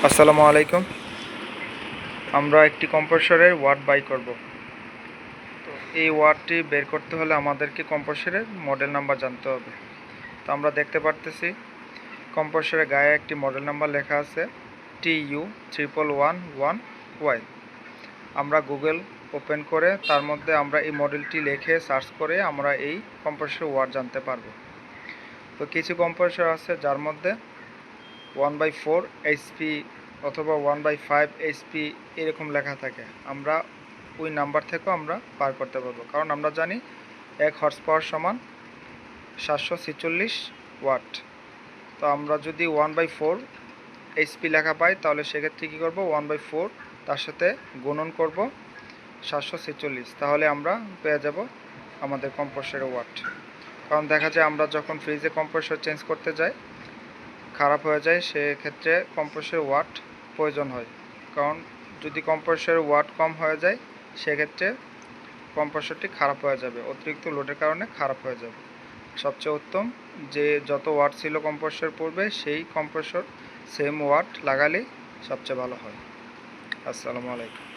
আসসালামু আলাইকুম। আমরা একটি কম্প্রেসরের ওয়াট বাই করব। তো এই ওয়াটটি বের করতে হলে আমাদেরকে কম্প্রেসরের মডেল নাম্বার জানতে হবে। তো আমরা দেখতে পারতেছি কম্প্রেসরের গায়ে একটি মডেল নাম্বার লেখা আছে TU1111Y। আমরা গুগল ওপেন করে তার মধ্যে আমরা এই মডেলটি লিখে সার্চ করে আমরা এই কম্প্রেসরের ওয়াট জানতে পারবো। তো কিছু কম্প্রেসর আছে যার মধ্যে 1/4 HP অথবা 1/5 HP এরকম লেখা থাকে। আমরা ওই নাম্বার থেকেও আমরা পার করতে পারবো, কারণ আমরা জানি 1 হর্স পাওয়ার সমান 746 ওয়াট। তো আমরা যদি 1/4 HP লেখা পাই তাহলে সেক্ষেত্রে কী করবো, 1/4 তার সাথে গুণন করব 746, তাহলে আমরা পেয়ে যাব আমাদের কম্প্রেসরের ওয়াট। কারণ দেখা যায় আমরা যখন ফ্রিজে কম্প্রেসর চেঞ্জ করতে যাই, খারাপ হয়ে যায়, সেক্ষেত্রে কম্প্রেসরের ওয়াট প্রয়োজন হয়। কারণ যদি কম্প্রেসরের ওয়াট কম হয়ে যায় সেক্ষেত্রে কম্প্রেসরটি খারাপ হয়ে যাবে, অতিরিক্ত লোডের কারণে খারাপ হয়ে যাবে। সবচেয়ে উত্তম যে যত ওয়াট ছিল কম্প্রেসর পূর্বে সেই কম্প্রেসর সেম ওয়াট লাগালেই সবচেয়ে ভালো হয়। আসসালামু আলাইকুম।